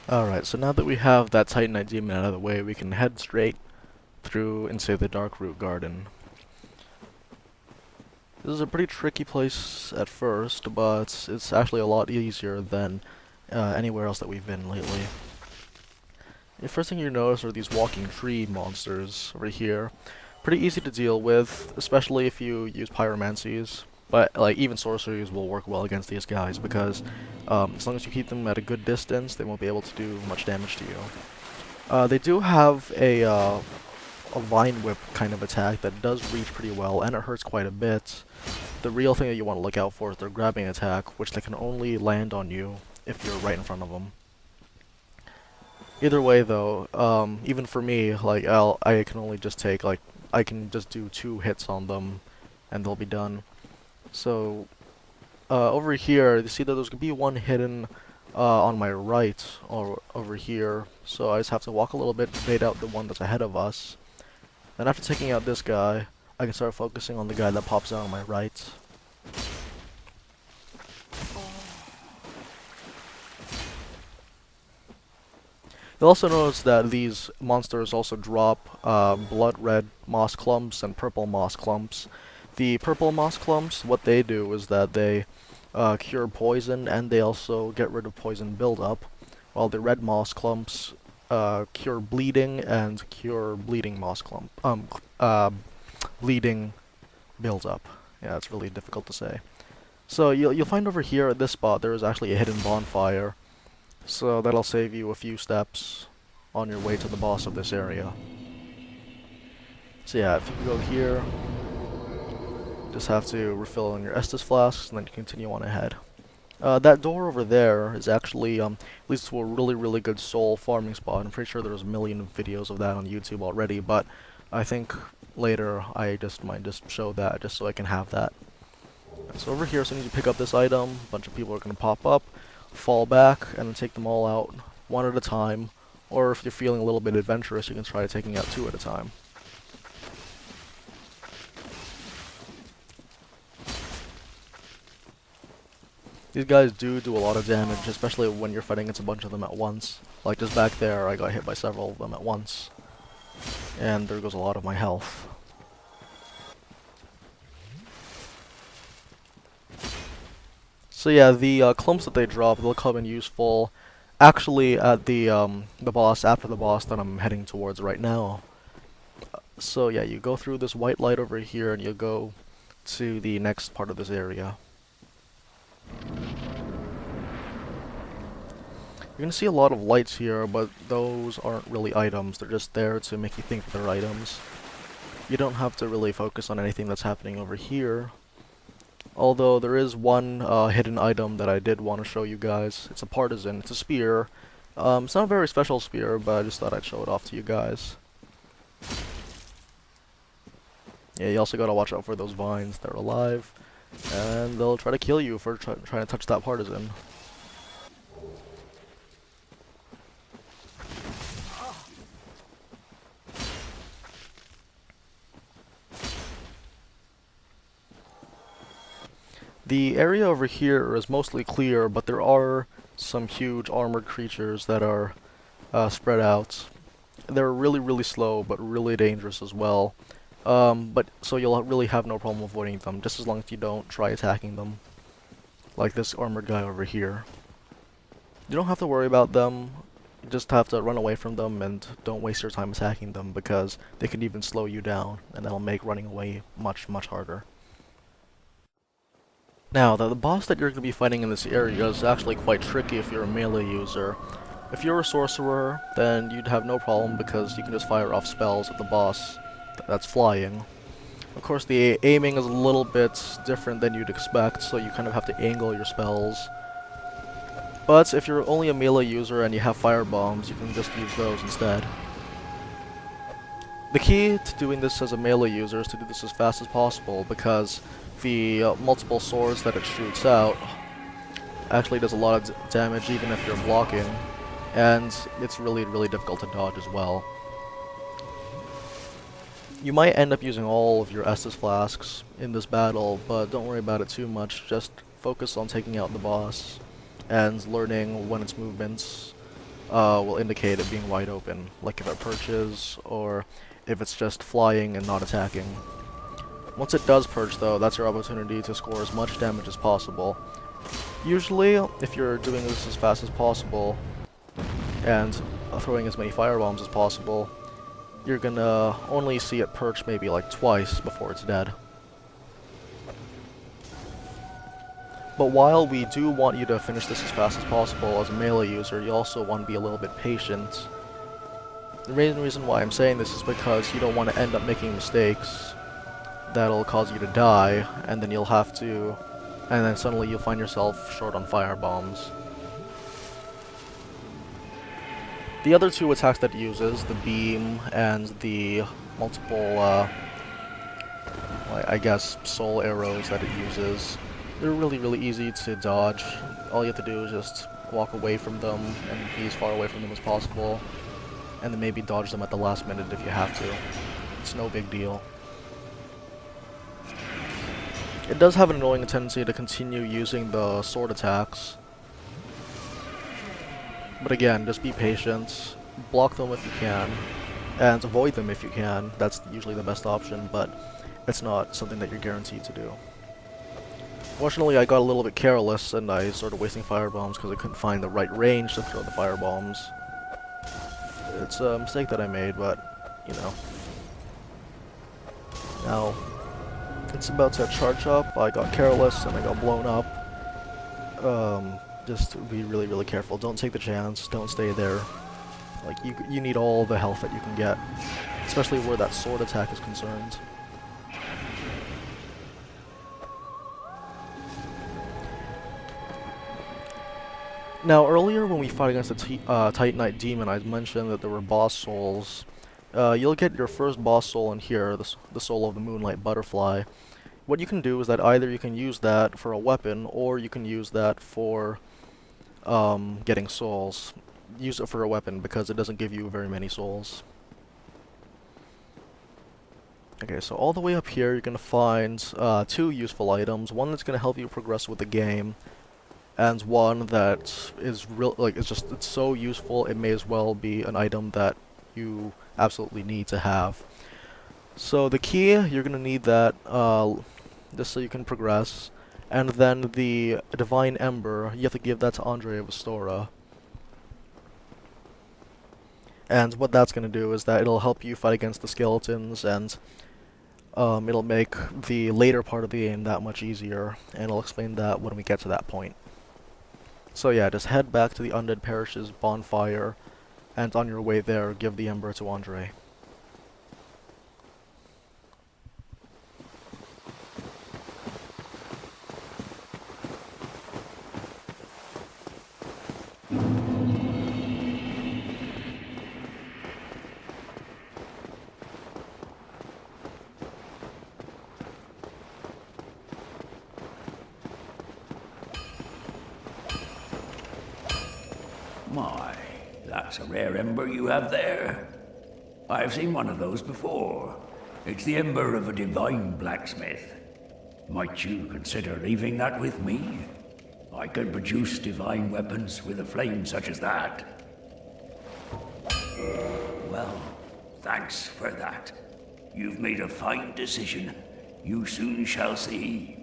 Alright, so now that we have that Titanite demon out of the way, we can head straight through into the Darkroot Garden. This is a pretty tricky place at first, but it's actually a lot easier than anywhere else that we've been lately. The first thing you notice are these walking tree monsters over here. Pretty easy to deal with, especially if you use Pyromancers. But like even sorcerers will work well against these guys because as long as you keep them at a good distance, they won't be able to do much damage to you. They do have a vine whip kind of attack that does reach pretty well, and it hurts quite a bit. The real thing that you want to look out for is their grabbing attack, which they can only land on you if you're right in front of them. Either way, though, even for me, like I can only just take I can just do 2 hits on them, and they'll be done. So over here, you see that there's gonna be one hidden on my right or over here. So I just have to walk a little bit to bait out the one that's ahead of us. Then after taking out this guy, I can start focusing on the guy that pops out on my right. You'll also notice that these monsters also drop blood red moss clumps and purple moss clumps. The purple moss clumps, what they do is that they cure poison, and they also get rid of poison buildup, while the red moss clumps cure bleeding and cure bleeding moss clump bleeding buildup. Yeah, it's really difficult to say. So you'll find over here at this spot there is actually a hidden bonfire. So that'll save you a few steps on your way to the boss of this area. So yeah, if you go here, just have to refill on your Estus flasks and then continue on ahead. That door over there is actually leads to a really good soul farming spot. I'm pretty sure there's a million videos of that on YouTube already, but I think later I might just show that just so I can have that. So over here, as soon as you pick up this item, a bunch of people are going to pop up, fall back, and then take them all out one at a time. Or if you're feeling a little bit adventurous, you can try taking out 2 at a time. These guys do a lot of damage, especially when you're fighting against a bunch of them at once. Like just back there, I got hit by several of them at once. And there goes a lot of my health. So yeah, the clumps that they drop, they'll come in useful actually at the boss, after the boss that I'm heading towards right now. So yeah, you go through this white light over here and you go to the next part of this area. You're gonna see a lot of lights here, but those aren't really items, they're just there to make you think that they're items. You don't have to really focus on anything that's happening over here. Although there is one hidden item that I did want to show you guys. It's a partisan, it's a spear. It's not a very special spear, but I just thought I'd show it off to you guys. Yeah, you also gotta watch out for those vines, they're alive. And they'll try to kill you for trying to touch that partisan. The area over here is mostly clear, but there are some huge armored creatures that are spread out. They're really slow, but really dangerous as well. But so you'll really have no problem avoiding them, just as long as you don't try attacking them. Like this armored guy over here. You don't have to worry about them, you just have to run away from them and don't waste your time attacking them because they can even slow you down, and that'll make running away much harder. Now, the boss that you're going to be fighting in this area is actually quite tricky if you're a melee user. If you're a sorcerer, then you'd have no problem because you can just fire off spells at the boss that's flying. Of course, the aiming is a little bit different than you'd expect, so you kind of have to angle your spells. But if you're only a melee user and you have firebombs, you can just use those instead. The key to doing this as a melee user is to do this as fast as possible because the multiple swords that it shoots out actually does a lot of damage even if you're blocking, and it's really difficult to dodge as well. You might end up using all of your Estus flasks in this battle, but don't worry about it too much, just focus on taking out the boss and learning when its movements will indicate it being wide open, like if it perches or if it's just flying and not attacking. Once it does perch though, that's your opportunity to score as much damage as possible. Usually, if you're doing this as fast as possible and throwing as many firebombs as possible, you're gonna only see it perch maybe like twice before it's dead. But while we do want you to finish this as fast as possible as a melee user, you also want to be a little bit patient. The main reason why I'm saying this is because you don't want to end up making mistakes that'll cause you to die, and then you'll have to, and then suddenly you'll find yourself short on firebombs. The other two attacks that it uses, the beam and the multiple, I guess, soul arrows that it uses, they're really easy to dodge. All you have to do is just walk away from them and be as far away from them as possible, and then maybe dodge them at the last minute if you have to. It's no big deal. It does have an annoying tendency to continue using the sword attacks, but again, just be patient, block them if you can, and avoid them if you can. That's usually the best option, but it's not something that you're guaranteed to do. Fortunately, I got a little bit careless and I started wasting firebombs because I couldn't find the right range to throw the firebombs. It's a mistake that I made, but, you know. Now, it's about to charge up. I got careless and I got blown up. Just be really careful. Don't take the chance. Don't stay there. Like, you need all the health that you can get, especially where that sword attack is concerned. Now, earlier when we fought against the Titanite Demon, I mentioned that there were boss souls. You'll get your first boss soul in here, the soul of the Moonlight Butterfly. What you can do is that either you can use that for a weapon, or you can use that for getting souls. Use it for a weapon, because it doesn't give you very many souls. Okay, so all the way up here you're going to find two useful items. One that's going to help you progress with the game, and one that is it's so useful it may as well be an item that you absolutely need to have. So the key, you're going to need that just so you can progress, and then the Divine Ember, you have to give that to Andre of Astora. And what that's going to do is that it'll help you fight against the skeletons, and it'll make the later part of the game that much easier, and I'll explain that when we get to that point. So yeah, just head back to the Undead Parish's bonfire, and on your way there, give the Ember to Andre. My, that's a rare ember you have there. I've seen one of those before. It's the ember of a divine blacksmith. Might you consider leaving that with me? I can produce divine weapons with a flame such as that. Well, thanks for that. You've made a fine decision. You soon shall see.